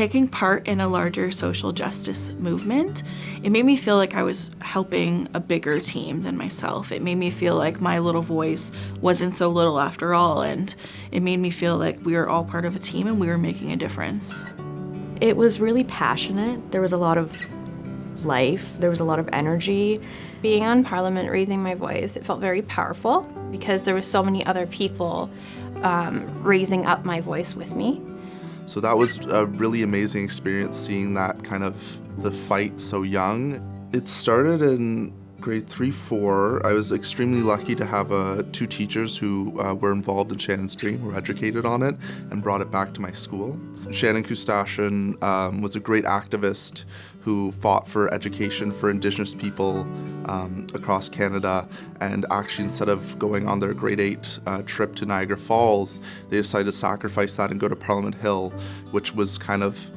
taking part in a larger social justice movement, it made me feel like I was helping a bigger team than myself. It made me feel like my little voice wasn't so little after all, and it made me feel like we were all part of a team and we were making a difference. It was really passionate. There was a lot of life. There was a lot of energy. Being on Parliament, raising my voice, it felt very powerful because there was so many other people raising up my voice with me. So that was a really amazing experience, seeing that kind of the fight so young. It started in grade 3-4. I was extremely lucky to have two teachers who were involved in Shannon's Dream, were educated on it, and brought it back to my school. Shannon Kustashian was a great activist who fought for education for Indigenous people across Canada, and actually instead of going on their grade 8 trip to Niagara Falls, they decided to sacrifice that and go to Parliament Hill, which was kind of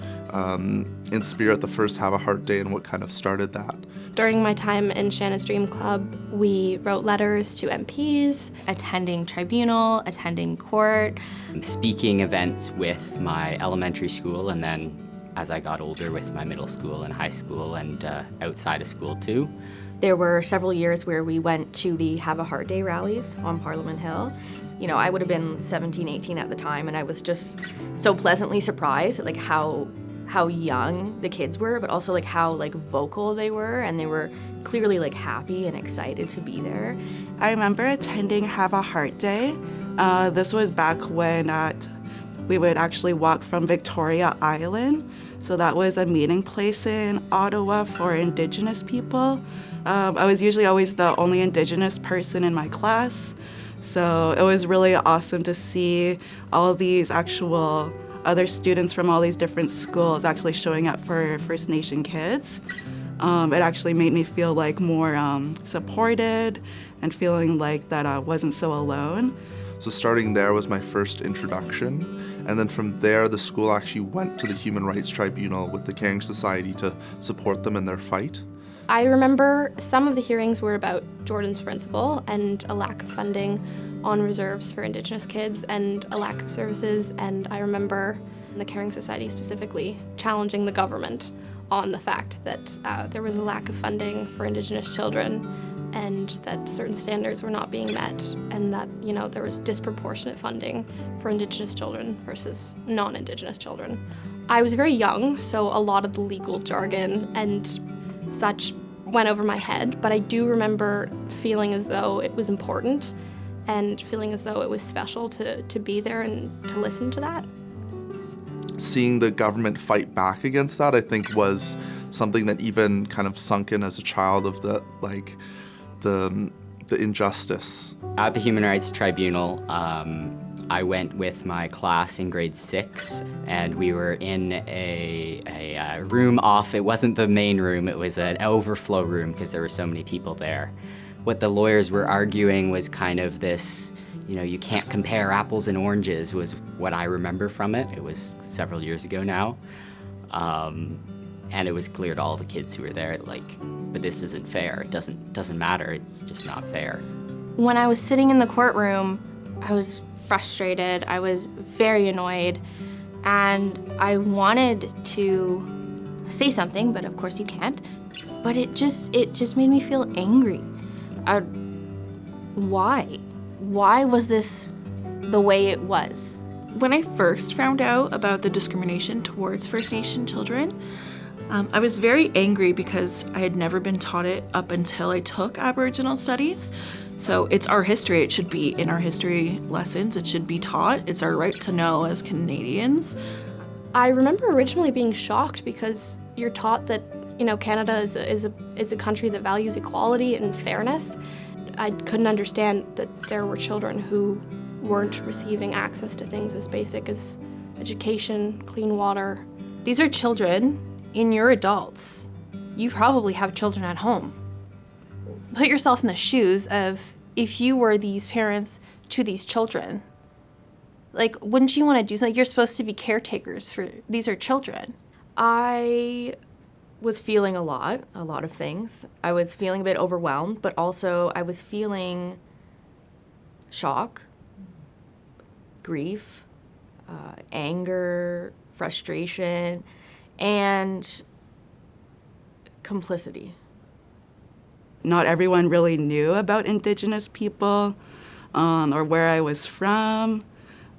in spirit the first Have a Heart Day and what kind of started that. During my time in Shannon's Dream Club, we wrote letters to MPs, attending tribunal, attending court, speaking events with my elementary school, and then as I got older with my middle school and high school and outside of school too. There were several years where we went to the Have a Heart Day rallies on Parliament Hill. You know, I would have been 17, 18 at the time, and I was just so pleasantly surprised at how young the kids were, but also how vocal they were, and they were clearly happy and excited to be there. I remember attending Have a Heart Day. This was back when we would actually walk from Victoria Island. So that was a meeting place in Ottawa for Indigenous people. I was usually always the only Indigenous person in my class. So it was really awesome to see all of these actual other students from all these different schools actually showing up for First Nation kids. It actually made me feel more supported and feeling that I wasn't so alone. So starting there was my first introduction, and then from there the school actually went to the Human Rights Tribunal with the Caring Society to support them in their fight. I remember some of the hearings were about Jordan's principle and a lack of funding on reserves for Indigenous kids and a lack of services, and I remember the Caring Society specifically challenging the government on the fact that there was a lack of funding for Indigenous children and that certain standards were not being met, and that there was disproportionate funding for Indigenous children versus non-Indigenous children. I was very young, so a lot of the legal jargon and such went over my head, but I do remember feeling as though it was important and feeling as though it was special to be there and to listen to that. Seeing the government fight back against that, I think, was something that even kind of sunk in as a child of the injustice. At the Human Rights Tribunal, I went with my class in grade 6, and we were in a room off. It wasn't the main room, it was an overflow room because there were so many people there. What the lawyers were arguing was kind of this, you can't compare apples and oranges, was what I remember from it. It was several years ago now. And it was clear to all the kids who were there, but this isn't fair. It doesn't matter. It's just not fair. When I was sitting in the courtroom, I was frustrated. I was very annoyed, and I wanted to say something, but of course you can't. But it just made me feel angry. Why? Why was this the way it was? When I first found out about the discrimination towards First Nation children, I was very angry because I had never been taught it up until I took Aboriginal studies. So it's our history. It should be in our history lessons. It should be taught. It's our right to know as Canadians. I remember originally being shocked because you're taught that Canada is a country that values equality and fairness. I couldn't understand that there were children who weren't receiving access to things as basic as education, clean water. These are children, and you're adults. You probably have children at home. Put yourself in the shoes of if you were these parents to these children. Wouldn't you want to do something? You're supposed to be caretakers for these are children. I was feeling a lot of things. I was feeling a bit overwhelmed, but also I was feeling shock, grief, anger, frustration, and complicity. Not everyone really knew about Indigenous people or where I was from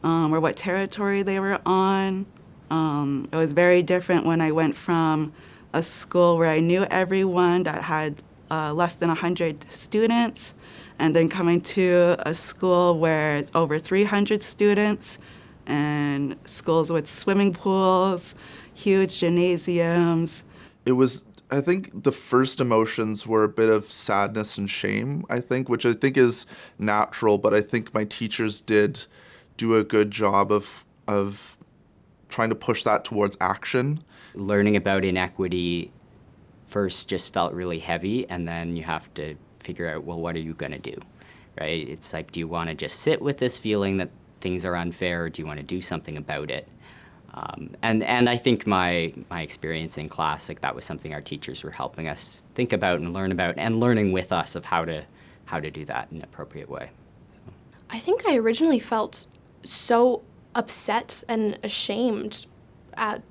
or what territory they were on. It was very different when I went from a school where I knew everyone that had less than 100 students, and then coming to a school where it's over 300 students and schools with swimming pools, huge gymnasiums. It was, I think the first emotions were a bit of sadness and shame, I think, which I think is natural, but I think my teachers did do a good job of trying to push that towards action. Learning about inequity first just felt really heavy, and then you have to figure out, well, what are you going to do, right? It's like, do you want to just sit with this feeling that things are unfair, or do you want to do something about it? And I think my experience in class, like, that was something our teachers were helping us think about and learn about, and learning with us of how to do that in an appropriate way. So. I think I originally felt so upset and ashamed at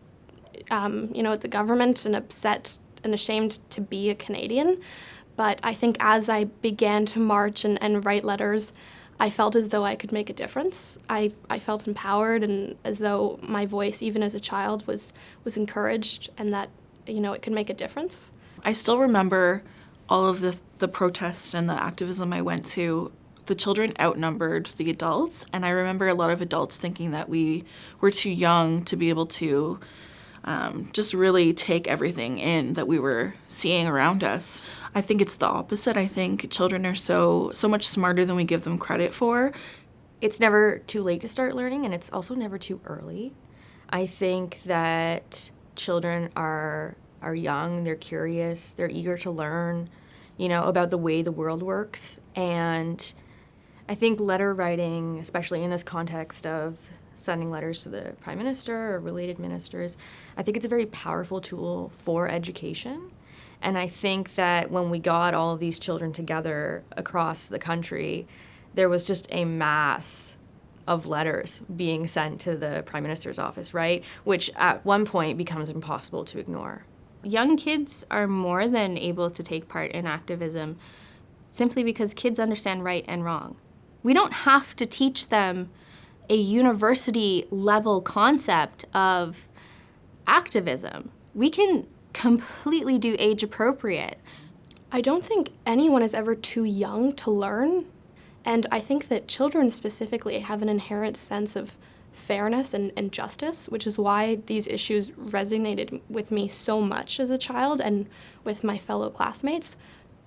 the government, and upset and ashamed to be a Canadian. But I think as I began to march and write letters, I felt as though I could make a difference. I felt empowered, and as though my voice, even as a child, was encouraged, and that, it could make a difference. I still remember all of the protests and the activism I went to. The children outnumbered the adults, and I remember a lot of adults thinking that we were too young to be able to just really take everything in that we were seeing around us. I think it's the opposite. I think children are so much smarter than we give them credit for. It's never too late to start learning, and it's also never too early. I think that children are young, they're curious, they're eager to learn, about the way the world works. And I think letter writing, especially in this context of sending letters to the Prime Minister or related ministers, I think it's a very powerful tool for education. And I think that when we got all of these children together across the country, there was just a mass of letters being sent to the Prime Minister's office, right? Which at one point becomes impossible to ignore. Young kids are more than able to take part in activism simply because kids understand right and wrong. We don't have to teach them a university level concept of activism. We can completely do age appropriate. I don't think anyone is ever too young to learn. And I think that children specifically have an inherent sense of fairness and justice, which is why these issues resonated with me so much as a child and with my fellow classmates.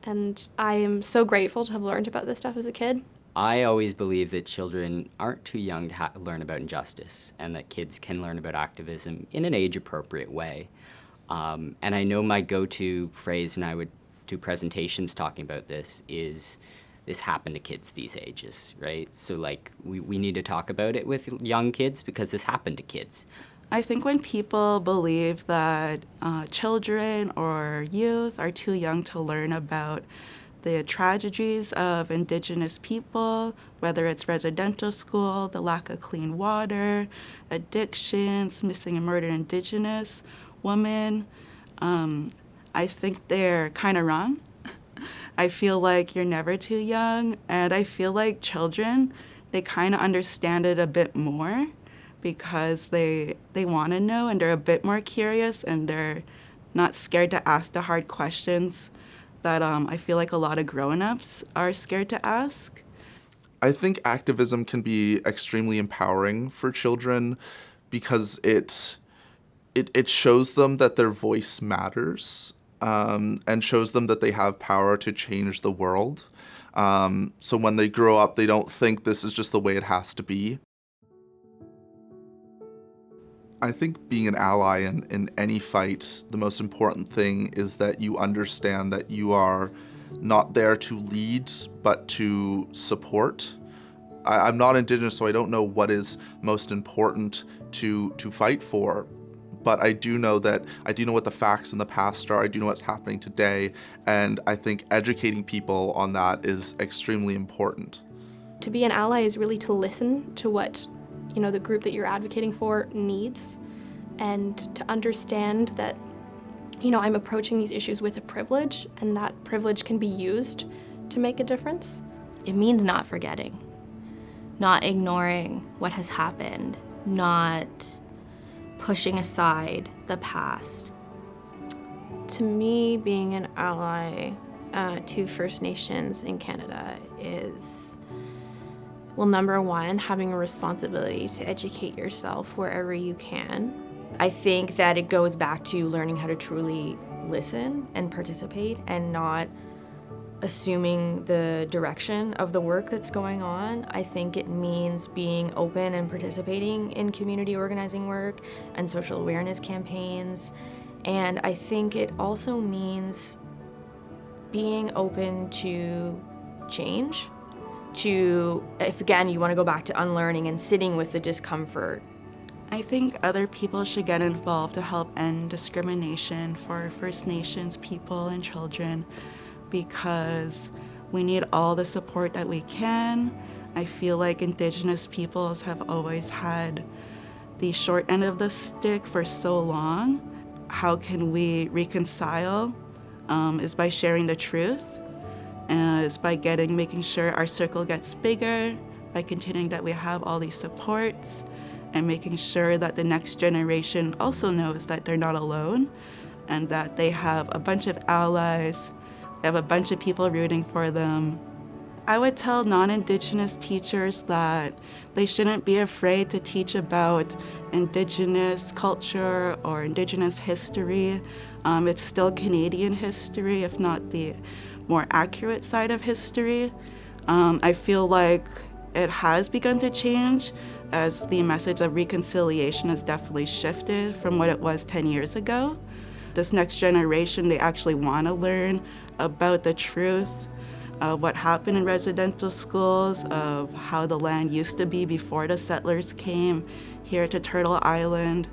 And I am so grateful to have learned about this stuff as a kid. I always believe that children aren't too young to learn about injustice, and that kids can learn about activism in an age-appropriate way. And I know my go-to phrase when I would do presentations talking about this is, this happened to kids these ages, right? So, like, we need to talk about it with young kids because this happened to kids. I think when people believe that children or youth are too young to learn about the tragedies of Indigenous people, whether it's residential school, the lack of clean water, addictions, missing and murdered Indigenous women, I think they're kind of wrong. I feel like you're never too young, and I feel like children, they kind of understand it a bit more because they want to know, and they're a bit more curious, and they're not scared to ask the hard questions that I feel like a lot of grown-ups are scared to ask. I think activism can be extremely empowering for children because it shows them that their voice matters, and shows them that they have power to change the world. So when they grow up, they don't think this is just the way it has to be. I think being an ally in any fight, the most important thing is that you understand that you are not there to lead, but to support. I'm not Indigenous, so I don't know what is most important to fight for. But I do know what the facts in the past are. I do know what's happening today. And I think educating people on that is extremely important. To be an ally is really to listen to what, the group that you're advocating for needs, and to understand that, I'm approaching these issues with a privilege, and that privilege can be used to make a difference. It means not forgetting, not ignoring what has happened, not pushing aside the past. To me, being an ally to First Nations in Canada is, well, number one, having a responsibility to educate yourself wherever you can. I think that it goes back to learning how to truly listen and participate and not assuming the direction of the work that's going on. I think it means being open and participating in community organizing work and social awareness campaigns. And I think it also means being open to change, to, if again you want to go back to unlearning and sitting with the discomfort. I think other people should get involved to help end discrimination for First Nations people and children, because we need all the support that we can. I feel like Indigenous peoples have always had the short end of the stick for so long. How can we reconcile? Is by sharing the truth, is by making sure our circle gets bigger, by continuing that we have all these supports, and making sure that the next generation also knows that they're not alone and that they have a bunch of allies, they have a bunch of people rooting for them. I would tell non-Indigenous teachers that they shouldn't be afraid to teach about Indigenous culture or Indigenous history. It's still Canadian history, if not the more accurate side of history. I feel like it has begun to change, as the message of reconciliation has definitely shifted from what it was 10 years ago. This next generation, they actually want to learn about the truth, what happened in residential schools, of how the land used to be before the settlers came here to Turtle Island.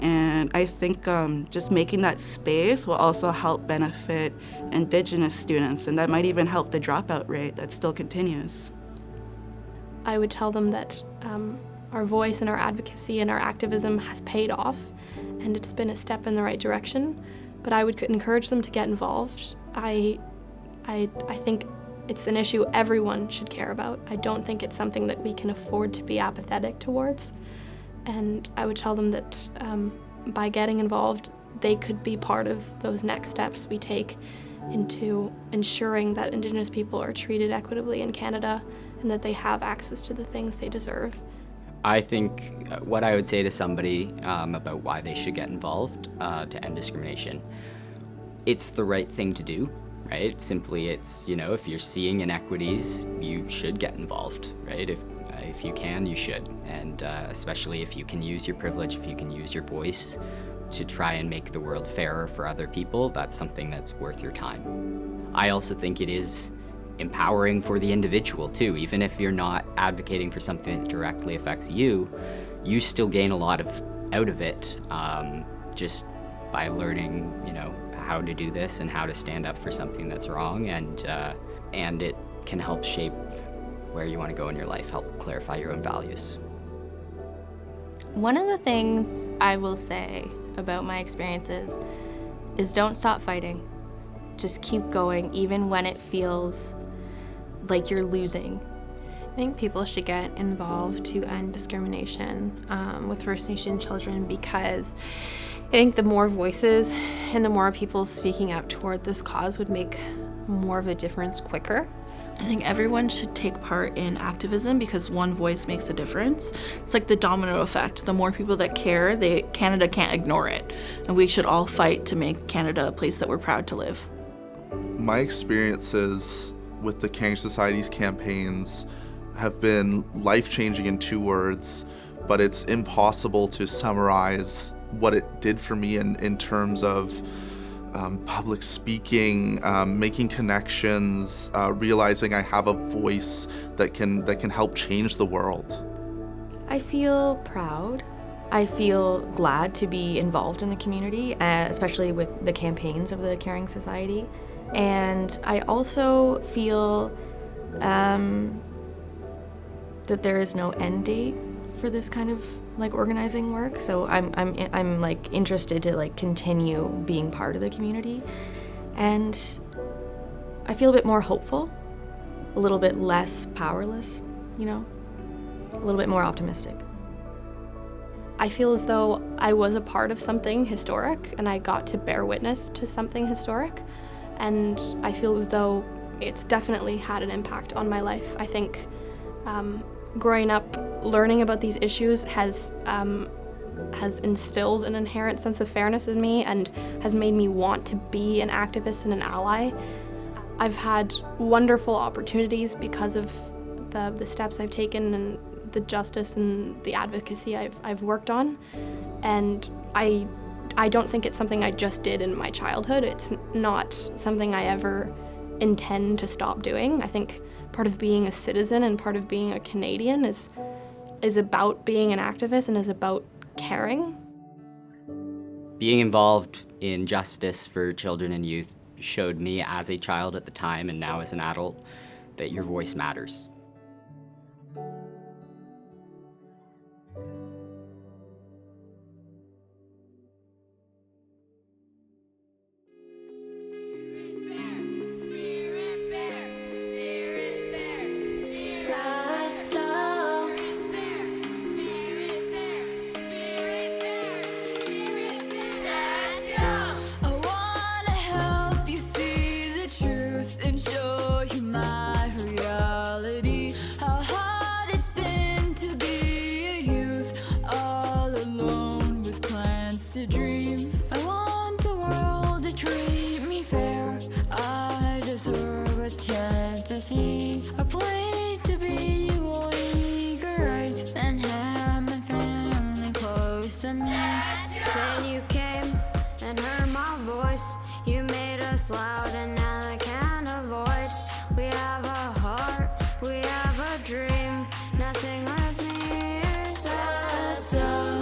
And I think just making that space will also help benefit Indigenous students, and that might even help the dropout rate that still continues. I would tell them that our voice and our advocacy and our activism has paid off, and it's been a step in the right direction, but I would encourage them to get involved. I think it's an issue everyone should care about. I don't think it's something that we can afford to be apathetic towards. And I would tell them that by getting involved, they could be part of those next steps we take into ensuring that Indigenous people are treated equitably in Canada and that they have access to the things they deserve. I think what I would say to somebody about why they should get involved to end discrimination, it's the right thing to do, right? Simply, it's, if you're seeing inequities, you should get involved, right? If you can, you should. And especially if you can use your privilege, if you can use your voice to try and make the world fairer for other people, that's something that's worth your time. I also think it is empowering for the individual too. Even if you're not advocating for something that directly affects you, you still gain a lot out of it just by learning, how to do this and how to stand up for something that's wrong, and it can help shape where you want to go in your life, help clarify your own values. One of the things I will say about my experiences is don't stop fighting. Just keep going, even when it feels like you're losing. I think people should get involved to end discrimination with First Nation children, because I think the more voices and the more people speaking up toward this cause would make more of a difference quicker. I think everyone should take part in activism, because one voice makes a difference. It's like the domino effect. The more people that care, Canada can't ignore it. And we should all fight to make Canada a place that we're proud to live. My experiences with the Caring Society's campaigns have been life-changing in 2 words, but it's impossible to summarize what it did for me in terms of public speaking, making connections, realizing I have a voice that can help change the world. I feel proud. I feel glad to be involved in the community, especially with the campaigns of the Caring Society. And I also feel that there is no end date for this kind of like organizing work, so I'm like interested to like continue being part of the community, and I feel a bit more hopeful, a little bit less powerless, you know, a little bit more optimistic. I feel as though I was a part of something historic and I got to bear witness to something historic, and I feel as though it's definitely had an impact on my life. I think growing up, learning about these issues has instilled an inherent sense of fairness in me and has made me want to be an activist and an ally. I've had wonderful opportunities because of the steps I've taken and the justice and the advocacy I've worked on, and I don't think it's something I just did in my childhood. It's not something I ever intend to stop doing. I think part of being a citizen and part of being a Canadian is about being an activist and is about caring. Being involved in justice for children and youth showed me as a child at the time and now as an adult that your voice matters. A place to be eager eyes and have my family close to me. Then you came and heard my voice. You made us loud and now I can't avoid. We have a heart, we have a dream. Nothing left me here. So